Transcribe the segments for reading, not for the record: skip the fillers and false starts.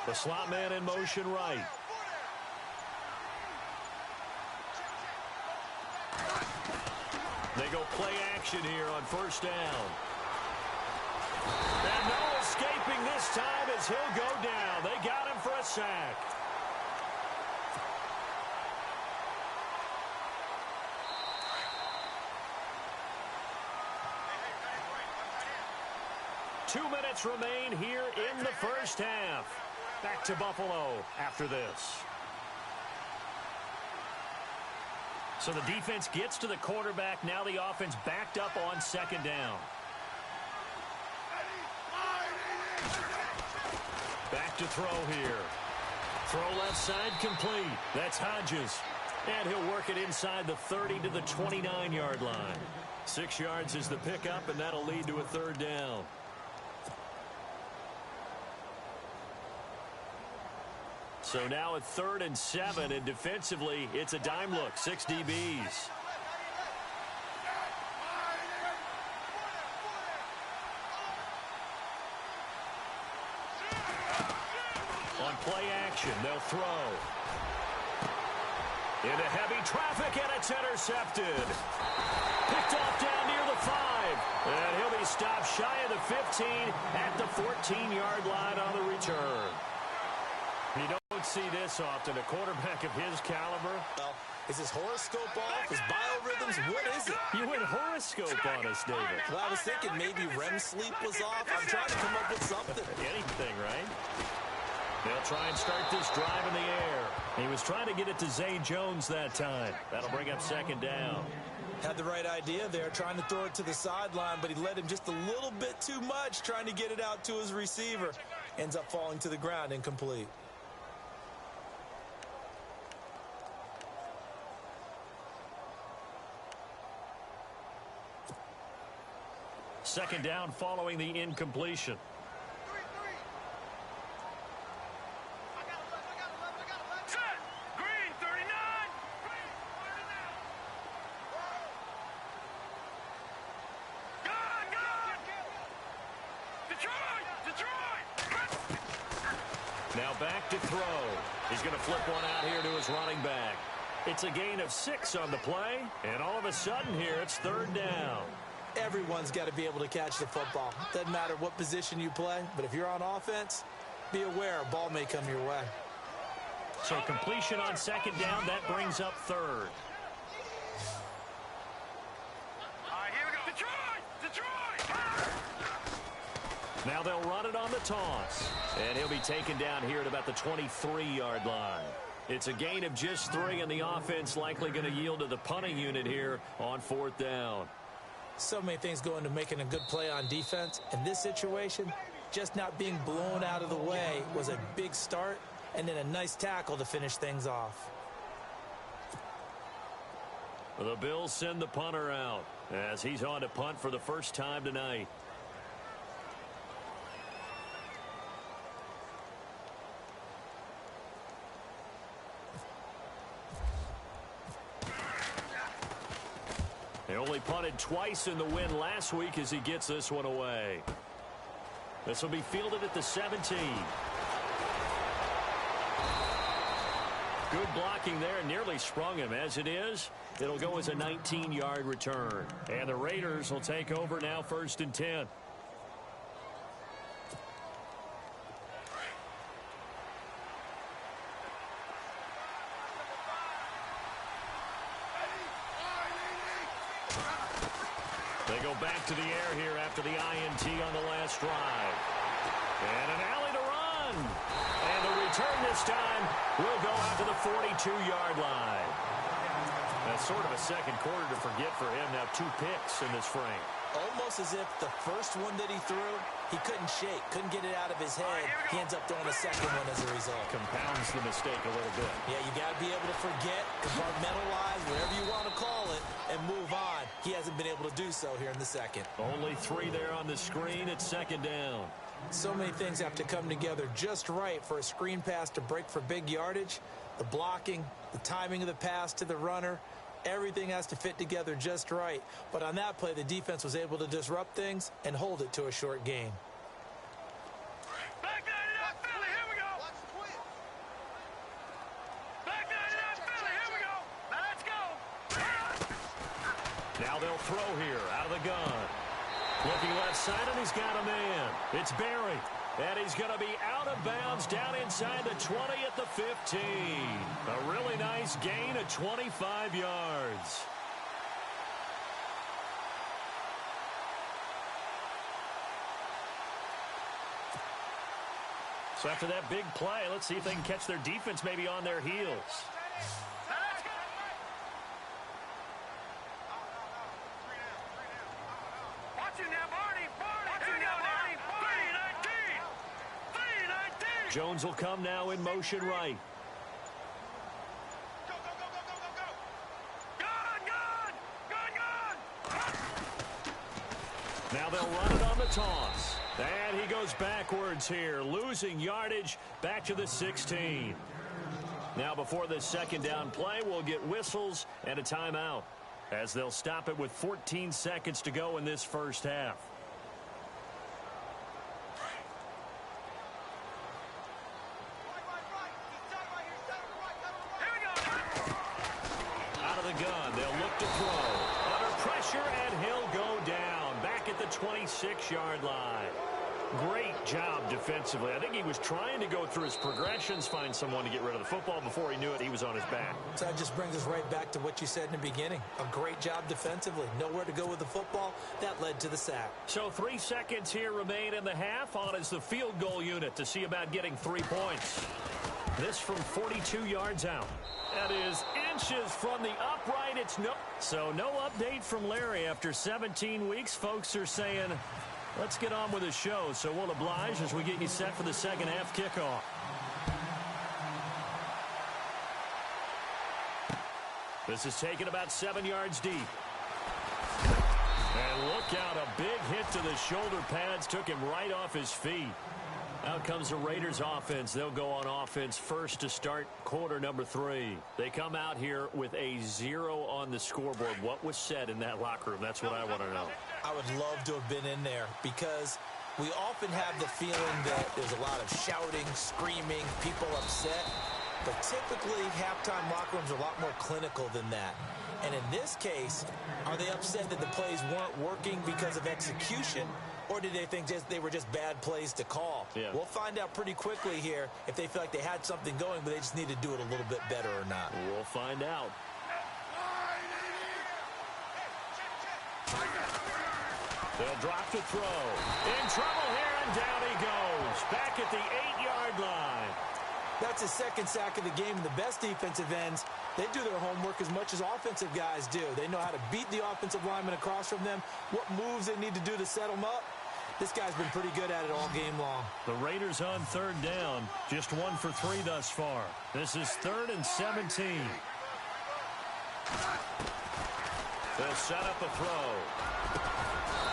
The slot man in motion right. They go play action here on first down. And no escaping this time as he'll go down. They got him for a sack. Two minutes remain here in the first half. Back to Buffalo after this. So the defense gets to the quarterback. Now the offense backed up on second down. Back to throw here. Throw left side complete. That's Hodges. And he'll work it inside the 30 to the 29-yard line. 6 yards is the pickup, and that'll lead to a third down. So now at 3rd and 7, and defensively, it's a dime look, 6 DBs. On play action, they'll throw. Into heavy traffic, and it's intercepted. Picked off down near the 5. And he'll be stopped shy of the 15 at the 14-yard line on the return. You don't see this often. A quarterback of his caliber. Well, is his horoscope off? His biorhythms? What is it? You went horoscope on us, David. Well, I was thinking maybe REM sleep was off. I'm trying to come up with something. Anything, right? They'll try and start this drive in the air. He was trying to get it to Zay Jones that time. That'll bring up second down. Had the right idea there, trying to throw it to the sideline, but he led him just a little bit too much, trying to get it out to his receiver. Ends up falling to the ground, incomplete. Second down following the incompletion. Green, 39. Detroit. Now back to throw. He's going to flip one out here to his running back. It's a gain of 6 on the play, and all of a sudden here it's 3rd down. Everyone's got to be able to catch the football. Doesn't matter what position you play, but if you're on offense, be aware a ball may come your way. So completion on second down, that brings up 3rd. All right, here we go. Detroit. Now they'll run it on the toss. And he'll be taken down here at about the 23-yard line. It's a gain of just 3, and the offense likely going to yield to the punting unit here on 4th down. So many things go into making a good play on defense. In this situation, just not being blown out of the way was a big start, and then a nice tackle to finish things off. The Bills send the punter out as he's on to punt for the first time tonight. They only punted twice in the win last week as he gets this one away. This will be fielded at the 17. Good blocking there, nearly sprung him. As it is, it'll go as a 19-yard return. And the Raiders will take over now 1st and 10. They go back to the air here after the INT on the last drive. And an alley to run. And the return this time will go out to the 42-yard line. That's sort of a second quarter to forget for him. Now 2 picks in this frame. Almost as if the first one that he threw, he couldn't shake, couldn't get it out of his head. He ends up throwing a second one as a result. Compounds the mistake a little bit. Yeah, you got to be able to forget, compartmentalize, whatever you want to call it, and move on. He hasn't been able to do so here in the second. Only 3 there on the screen at second down. So many things have to come together just right for a screen pass to break for big yardage. The blocking, the timing of the pass to the runner, everything has to fit together just right. But on that play, the defense was able to disrupt things and hold it to a short gain. Back that up, Philly. Here we go. Now they'll throw here out of the gun. Looking left side, and he's got a man. It's Barry. And he's going to be out of bounds down inside the 20 at the 15. A really nice gain of 25 yards. So after that big play, let's see if they can catch their defense maybe on their heels. Jones will come now in motion right. Go, go, go, go, go, go, go. Gun, gun, gun, gun. Now they'll run it on the toss. And he goes backwards here, losing yardage back to the 16. Now before this second down play, we'll get whistles and a timeout, as they'll stop it with 14 seconds to go in this first half. Out of the gun, they'll look to throw. Under pressure, and he'll go down back at the 26-yard line. Great job defensively. I think he was trying to go through his progressions, find someone to get rid of the football. Before he knew it, he was on his back. So that just brings us right back to what you said in the beginning. A great job defensively. Nowhere to go with the football. That led to the sack. So 3 seconds here remain in the half. On is the field goal unit to see about getting 3 points. This from 42 yards out. That is inches from the upright. So no update from Larry after 17 weeks. Folks are saying, let's get on with the show. So we'll oblige as we get you set for the second half kickoff. This is taken about 7 yards deep. And look out, a big hit to the shoulder pads. Took him right off his feet. Out comes the Raiders offense. They'll go on offense first to start quarter number 3. They come out here with a 0 on the scoreboard. What was said in that locker room? That's what I want to know. I would love to have been in there, because we often have the feeling that there's a lot of shouting, screaming, people upset. But typically, halftime locker rooms are a lot more clinical than that. And in this case, are they upset that the plays weren't working because of execution? Or did they think they were just bad plays to call? Yeah. We'll find out pretty quickly here if they feel like they had something going, but they just need to do it a little bit better or not. We'll find out. They'll drop to throw. In trouble here, and down he goes. Back at the 8-yard line. That's his second sack of the game. The best defensive ends, they do their homework as much as offensive guys do. They know how to beat the offensive lineman across from them, what moves they need to do to set them up. This guy's been pretty good at it all game long. The Raiders on third down, just 1 for 3 thus far. This is 3rd and 17. They'll set up a throw.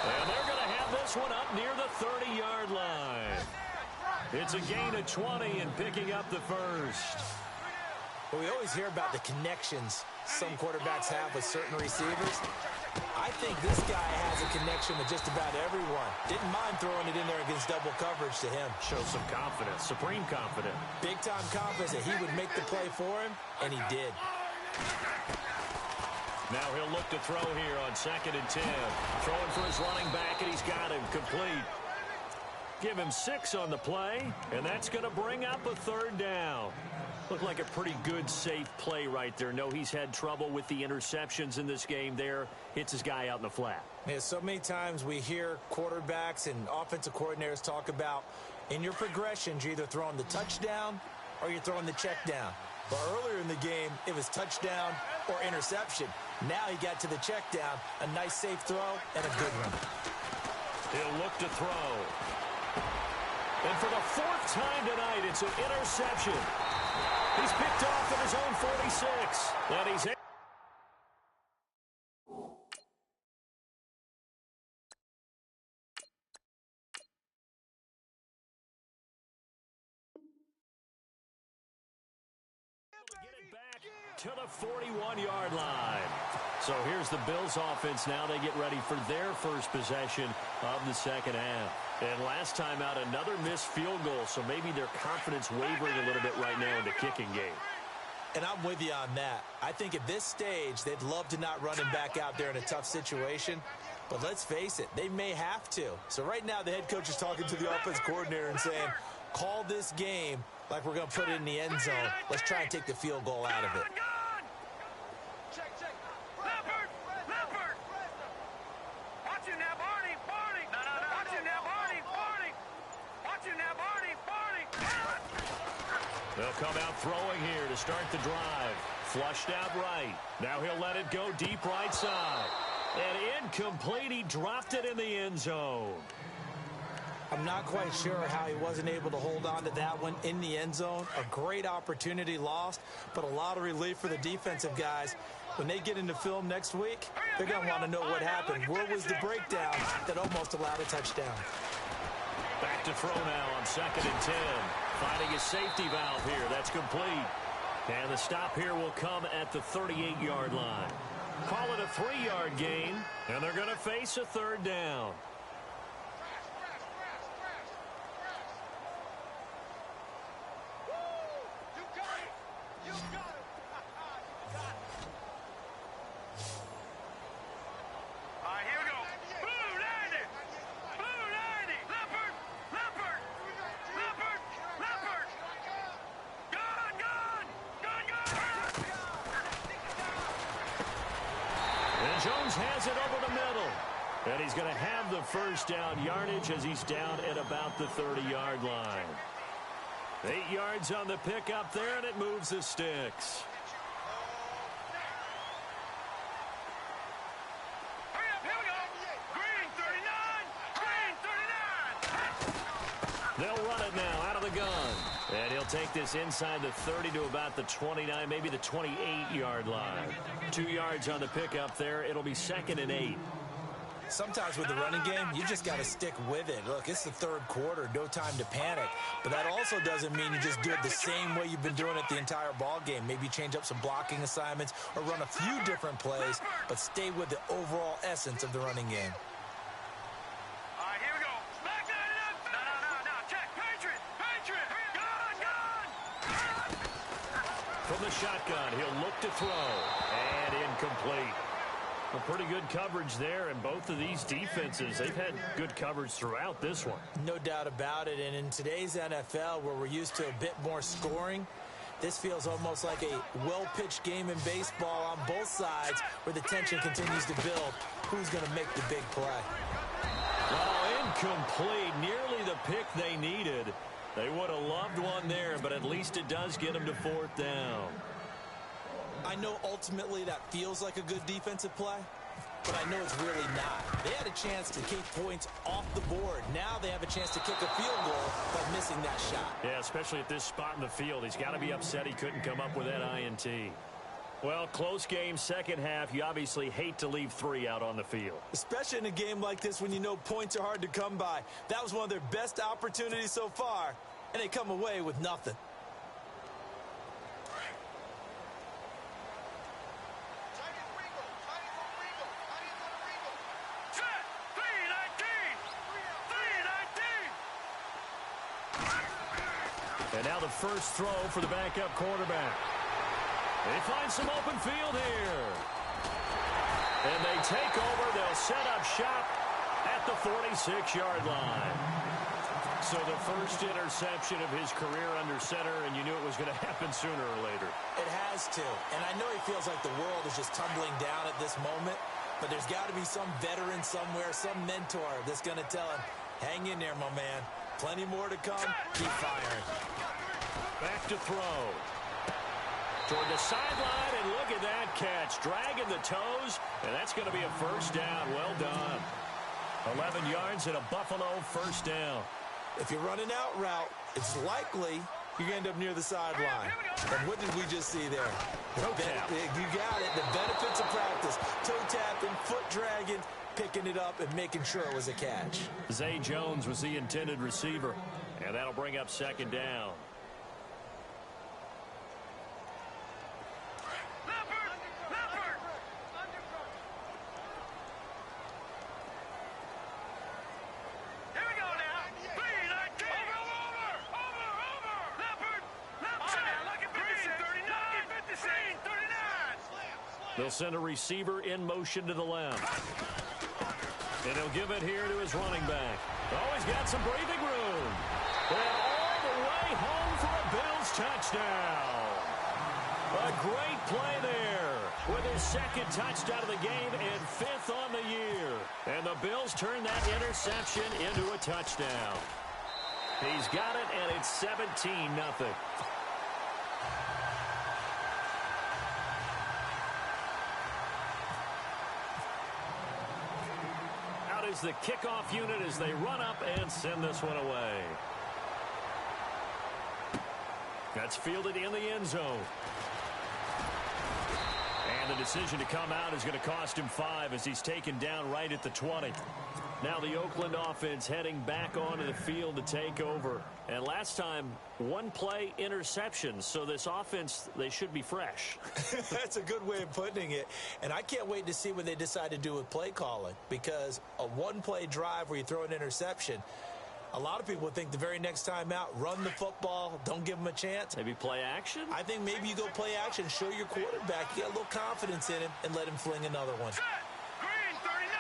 And they're going to have this one up near the 30-yard line. It's a gain of 20 and picking up the first. Well, we always hear about the connections some quarterbacks have with certain receivers. I think this guy has a connection with just about everyone. Didn't mind throwing it in there against double coverage to him. Shows some confidence, supreme confidence. Big-time confidence that he would make the play for him, and he did. Now he'll look to throw here on 2nd and 10. Throwing for his running back, and he's got him complete. Give him 6 on the play, and that's going to bring up a 3rd down. Looked like a pretty good, safe play right there. No, he's had trouble with the interceptions in this game there. Hits his guy out in the flat. Yeah, so many times we hear quarterbacks and offensive coordinators talk about in your progressions, you're either throwing the touchdown or you're throwing the check down. But earlier in the game, it was touchdown or interception. Now he got to the check down, a nice safe throw, and a good one. He'll look to throw. And for the 4th time tonight, it's an interception. He's picked off at his own 46. And he's to the 41-yard line. So here's the Bills offense now. They get ready for their first possession of the second half. And last time out, another missed field goal, so maybe their confidence wavering a little bit right now in the kicking game. And I'm with you on that. I think at this stage, they'd love to not run him back out there in a tough situation. But let's face it, they may have to. So right now, the head coach is talking to the offense coordinator and saying, call this game like we're going to put it in the end zone. Let's try and take the field goal out of it. They'll come out throwing here to start the drive. Flushed out right. Now he'll let it go deep right side. And incomplete. He dropped it in the end zone. I'm not quite sure how he wasn't able to hold on to that one in the end zone. A great opportunity lost, but a lot of relief for the defensive guys. When they get into film next week, they're going to want to know what happened. Where was the breakdown that almost allowed a touchdown? Back to throw now on 2nd and 10. Finding a safety valve here. That's complete. And the stop here will come at the 38-yard line. Call it a 3-yard gain, and they're going to face a 3rd down. Jones has it over the middle. And he's going to have the first down yardage as he's down at about the 30-yard line. 8 yards on the pickup there, and it moves the sticks. They'll run it now out of the gun. And he'll take this inside the 30 to about the 29, maybe the 28-yard line. 2 yards on the pickup there. It'll be 2nd and 8. Sometimes with the running game, you just got to stick with it. Look, it's the 3rd quarter, no time to panic. But that also doesn't mean you just do it the same way you've been doing it the entire ball game. Maybe change up some blocking assignments or run a few different plays, but stay with the overall essence of the running game. From the shotgun, he'll look to throw, and incomplete. A pretty good coverage there, and both of these defenses, they've had good coverage throughout this one. No doubt about it, and in today's NFL, where we're used to a bit more scoring, this feels almost like a well-pitched game in baseball on both sides, where the tension continues to build. Who's going to make the big play? Oh, incomplete. Nearly the pick they needed. They would have loved one there, but at least it does get them to 4th down. I know ultimately that feels like a good defensive play, but I know it's really not. They had a chance to keep points off the board. Now they have a chance to kick a field goal by missing that shot. Yeah, especially at this spot in the field. He's got to be upset he couldn't come up with that INT. Well, close game, second half. You obviously hate to leave 3 out on the field. Especially in a game like this when you know points are hard to come by. That was one of their best opportunities so far, and they come away with nothing. And now the first throw for the backup quarterback. They find some open field here. And they take over. They'll set up shop at the 46-yard line. So the first interception of his career under center, and you knew it was going to happen sooner or later. It has to. And I know he feels like the world is just tumbling down at this moment, but there's got to be some veteran somewhere, some mentor that's going to tell him, hang in there, my man. Plenty more to come. Keep firing. Back to throw. Toward the sideline, and look at that catch. Dragging the toes, and that's going to be a first down. Well done. 11 yards and a Buffalo first down. If you're running out route, it's likely you're going to end up near the sideline. And what did we just see there? Toe tap. You got it. The benefits of practice. Toe tapping, foot dragging, picking it up, and making sure it was a catch. Zay Jones was the intended receiver, and that'll bring up second down. They'll send a receiver in motion to the left. And he'll give it here to his running back. Oh, he's got some breathing room. And all the way home for a Bills touchdown. A great play there with his second touchdown of the game and 5th on the year. And the Bills turn that interception into a touchdown. He's got it, and it's 17-0. Out is the kickoff unit as they run up and send this one away. That's fielded in the end zone. And the decision to come out is going to cost him 5 as he's taken down right at the 20. Now the Oakland offense heading back onto the field to take over. And last time, 1 play interception. So this offense, they should be fresh. That's a good way of putting it. And I can't wait to see what they decide to do with play calling. Because a 1-play drive where you throw an interception, a lot of people think the very next time out, run the football, don't give them a chance. Maybe play action? I think maybe you go play action, show your quarterback, you get a little confidence in him, and let him fling another one. Green 39!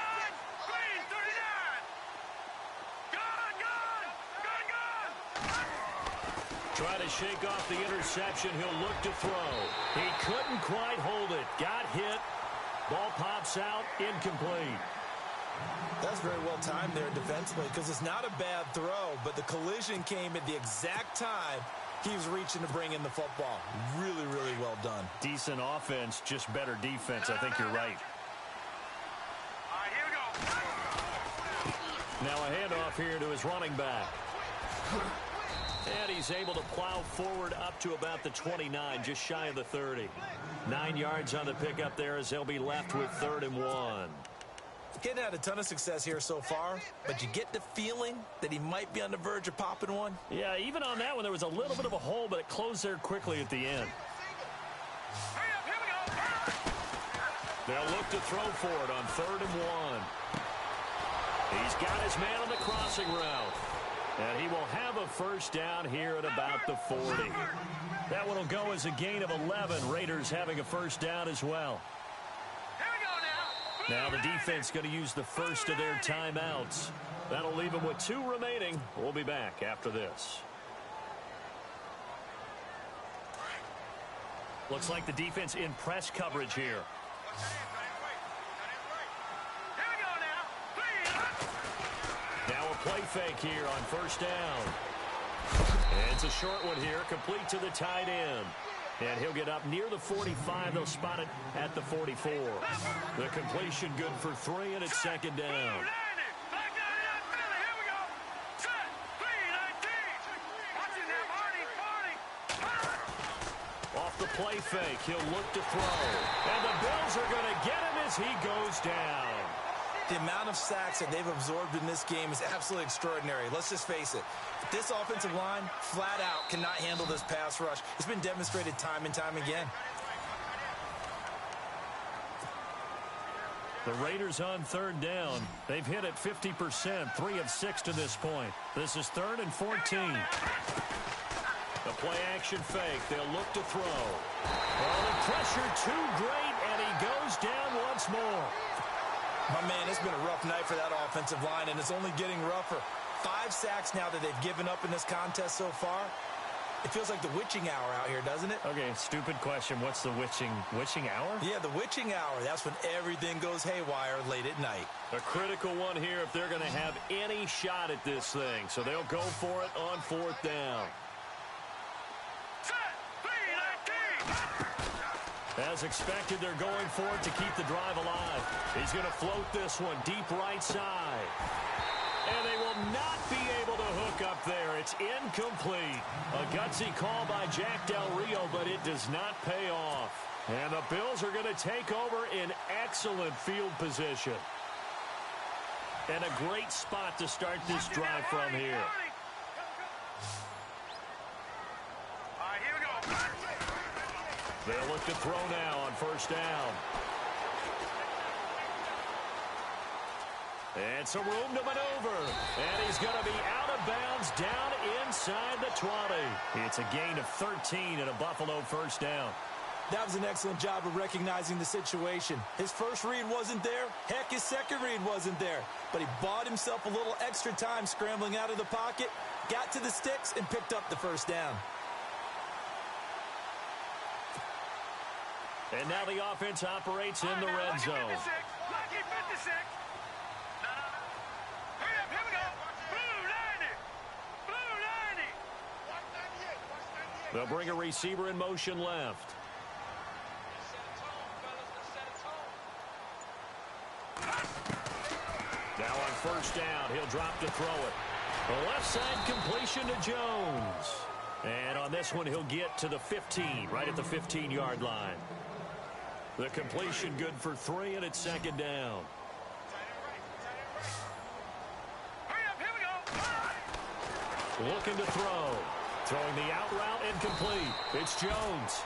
Green 39! Gun! Try to shake off the interception. He'll look to throw. He couldn't quite hold it. Got hit. Ball pops out. Incomplete. That's very well timed there defensively because it's not a bad throw, but the collision came at the exact time he was reaching to bring in the football. Really, really well done. Decent offense, just better defense. I think you're right. All right, here we go. Now a handoff here to his running back. And he's able to plow forward up to about the 29, just shy of the 30. 9 yards on the pickup there as they'll be left with 3rd and 1. Getting had a ton of success here so far, but you get the feeling that he might be on the verge of popping one. Yeah, even on that one, there was a little bit of a hole, but it closed there quickly at the end. Hurry up, here we go. They'll look to throw for it on 3rd and 1. He's got his man on the crossing route. And he will have a first down here at about the 40. That one will go as a gain of 11. Raiders having a first down as well. Now the defense going to use the first of their timeouts. That'll leave them with 2 remaining. We'll be back after this. Looks like the defense in press coverage here. Now a play fake here on first down. And it's a short one here, complete to the tight end. And he'll get up near the 45. They'll spot it at the 44. The completion good for 3, and it's 2nd down. Off the play fake, he'll look to throw. And the Bills are going to get him as he goes down. The amount of sacks that they've absorbed in this game is absolutely extraordinary. Let's just face it. This offensive line, flat out, cannot handle this pass rush. It's been demonstrated time and time again. The Raiders on 3rd down. They've hit it 50%, 3 of 6 to this point. This is 3rd and 14. The play action fake. They'll look to throw. Oh, the pressure too great, and he goes down once more. My man, it's been a rough night for that offensive line, and it's only getting rougher. 5 sacks now that they've given up in this contest so far. It feels like the witching hour out here, doesn't it? Okay, stupid question. What's the witching hour? Yeah, the witching hour. That's when everything goes haywire late at night. A critical one here if they're going to have any shot at this thing. So they'll go for it on 4th down. As expected, they're going for it to keep the drive alive. He's going to float this one deep right side. And they will not be able to hook up there. It's incomplete. A gutsy call by Jack Del Rio, but it does not pay off. And the Bills are going to take over in excellent field position. And a great spot to start this drive from here. They'll look to throw now on 1st down. And some room to maneuver. And he's going to be out of bounds down inside the 20. It's a gain of 13 and a Buffalo first down. That was an excellent job of recognizing the situation. His first read wasn't there. Heck, his second read wasn't there. But he bought himself a little extra time scrambling out of the pocket, got to the sticks, and picked up the first down. And now the offense operates in the red zone. Lucky 56. No. Hurry up, here we go. Blue 90. Blue 90. They'll bring a receiver in motion left. Now on first down, he'll drop to throw it. The left side completion to Jones. And on this one, he'll get to the 15, right at the 15-yard line. The completion good for 3, and it's second down. Hurry up, here we go. Looking to throw. Throwing the out route incomplete. It's Jones.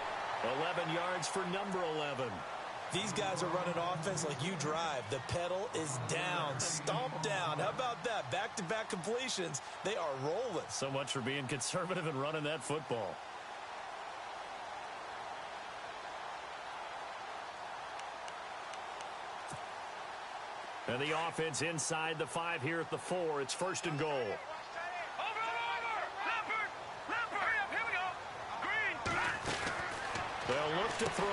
11 yards for number 11. These guys are running offense like you drive. The pedal is down, stomp down. How about that? Back-to-back completions. They are rolling. So much for being conservative and running that football. And the offense inside the 5 here at the 4. It's first and goal. Over. Leopard. Hurry up, here we go. Green. They'll look to throw.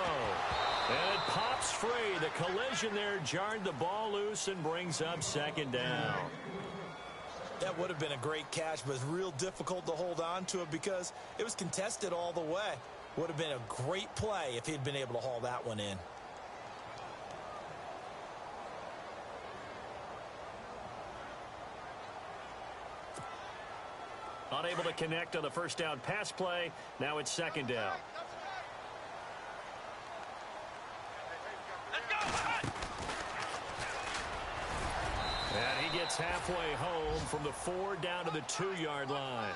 And it pops free. The collision there jarred the ball loose and brings up second down. That would have been a great catch, but it's real difficult to hold on to it because it was contested all the way. Would have been a great play if he'd been able to haul that one in. Unable to connect on the first down pass play. Now it's second down. Let's go. And he gets halfway home from the 4 down to the 2-yard line.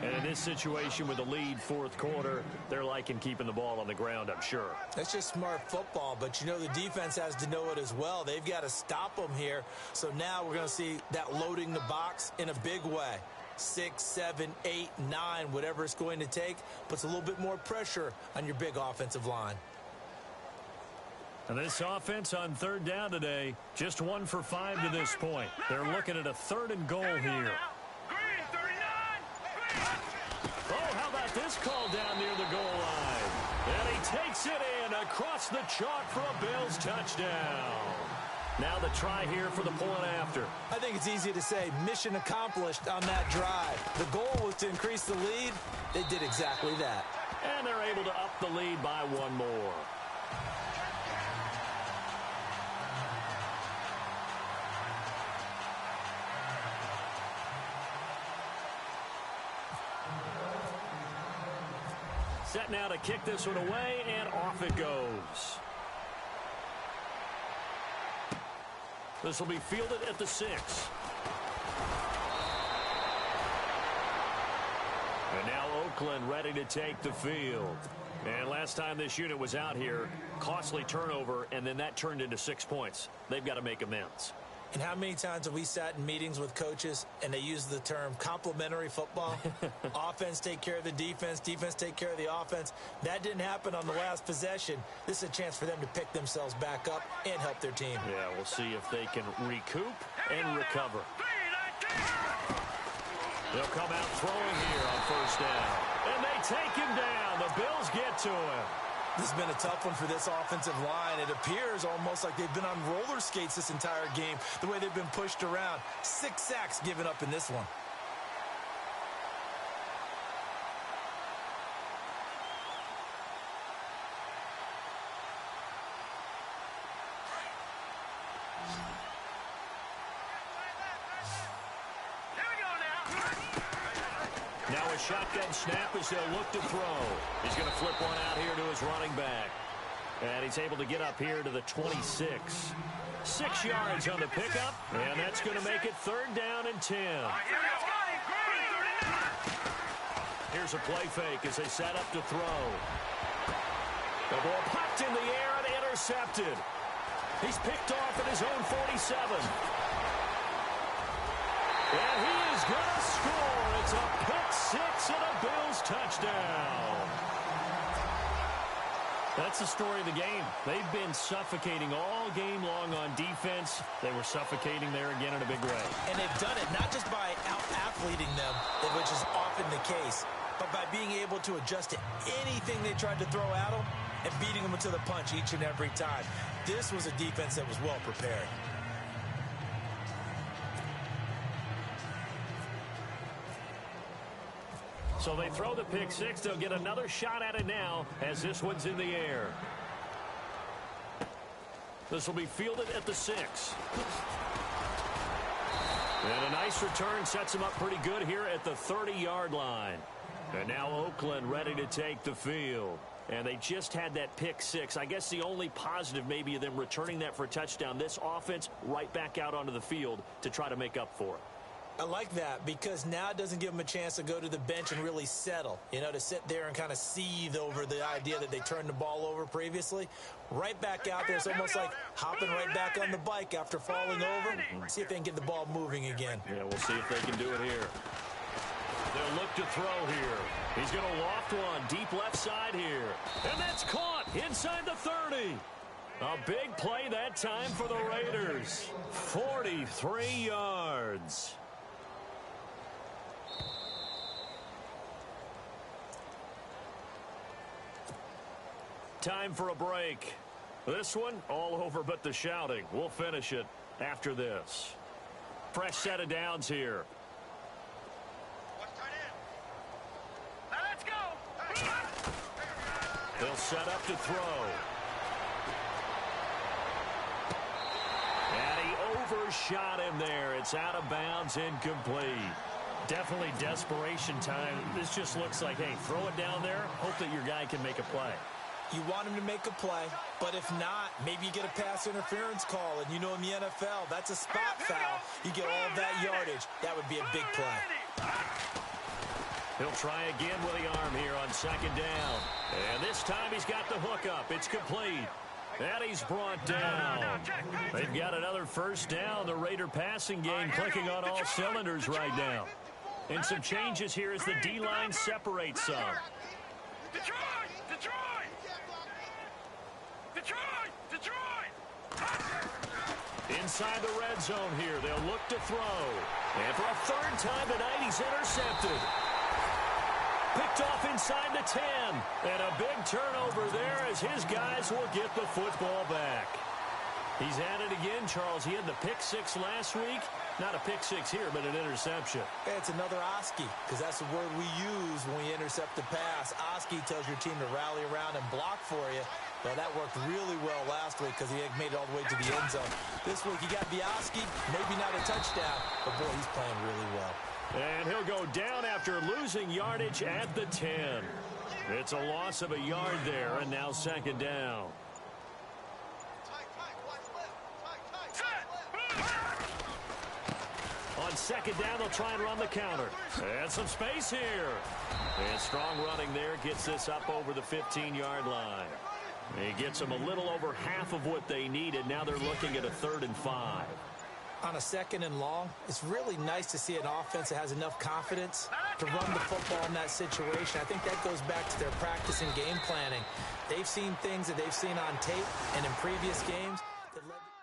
And in this situation with the lead fourth quarter, they're liking keeping the ball on the ground, I'm sure. That's just smart football, but you know the defense has to know it as well. They've got to stop them here. So now we're going to see that loading the box in a big way. 6, 7, 8, 9, whatever it's going to take, puts a little bit more pressure on your big offensive line. And this offense on third down today, just 1 for 5 to this point. They're looking at a 3rd and goal here. Green 39. Oh, how about this call down near the goal line? And he takes it in across the chalk for a Bills touchdown. Now the try here for the point after. I think it's easy to say mission accomplished on that drive. The goal was to increase the lead. They did exactly that. And they're able to up the lead by 1 more. Set now to kick this one away, and off it goes. This will be fielded at the 6. And now Oakland ready to take the field. And last time this unit was out here, costly turnover, and then that turned into 6 points. They've got to make amends. And how many times have we sat in meetings with coaches and they use the term complementary football? Offense take care of the defense, defense take care of the offense. That didn't happen on the last possession. This is a chance for them to pick themselves back up and help their team. Yeah, we'll see if they can recoup and recover. They'll come out throwing here on first down. And they take him down. The Bills get to him. This has been a tough one for this offensive line. It appears almost like they've been on roller skates this entire game, the way they've been pushed around. 6 sacks given up in this one. Now a shotgun snap as they'll look to throw. He's going to flip one out here to his running back. And he's able to get up here to the 26. 6 yards on the pickup, and that's going to make it 3rd down and 10. Here's a play fake as they set up to throw. The ball popped in the air and intercepted. He's picked off at his own 47. And he is going to score. It's a pick 6 and a Bills touchdown. That's the story of the game. They've been suffocating all game long on defense. They were suffocating there again in a big way. And they've done it not just by out-athleting them, which is often the case, but by being able to adjust to anything they tried to throw at them and beating them to the punch each and every time. This was a defense that was well prepared. So they throw the pick six. They'll get another shot at it now as this one's in the air. This will be fielded at the 6. And a nice return sets him up pretty good here at the 30-yard line. And now Oakland ready to take the field. And they just had that pick six. I guess the only positive maybe of them returning that for a touchdown. This offense right back out onto the field to try to make up for it. I like that because now it doesn't give them a chance to go to the bench and really settle, to sit there and kind of seethe over the idea that they turned the ball over previously. Right back out there, it's almost like hopping right back on the bike after falling over. See if they can get the ball moving again. Yeah, we'll see if they can do it here. They'll look to throw here. He's going to loft one deep left side here. And that's caught inside the 30. A big play that time for the Raiders. 43 yards. Time for a break. This one, all over but the shouting. We'll finish it after this. Fresh set of downs here. Now let's go. They'll set up to throw. And he overshot him there. It's out of bounds, incomplete. Definitely desperation time. This just looks like, hey, throw it down there, hope that your guy can make a play. You want him to make a play, but if not, maybe you get a pass interference call. And in the NFL, that's a spot foul. You get all of that yardage. That would be a big play. He'll try again with the arm here on second down. And this time he's got the hook up. It's complete. And he's brought down. They've got another first down. The Raider passing game clicking on all cylinders right now. And some changes here as the D-line separates some. Detroit! Detroit! Detroit! Detroit! Inside the red zone here. They'll look to throw. And for a third time tonight, he's intercepted. Picked off inside the 10. And a big turnover there as his guys will get the football back. He's at it again, Charles. He had the pick six last week. Not a pick six here, but an interception. It's another Oski, because that's the word we use when we intercept the pass. Oski tells your team to rally around and block for you. Well, that worked really well last week because he made it all the way to the end zone. This week, he got the Oski, maybe not a touchdown, but boy, he's playing really well. And he'll go down after losing yardage at the 10. It's a loss of a yard there, and now second down. On second down, they'll try and run the counter. And some space here. And strong running there gets this up over the 15-yard line. He gets them a little over half of what they needed. Now they're looking at a 3rd and 5. On a second and long, it's really nice to see an offense that has enough confidence to run the football in that situation. I think that goes back to their practice and game planning. They've seen things that they've seen on tape and in previous games that led to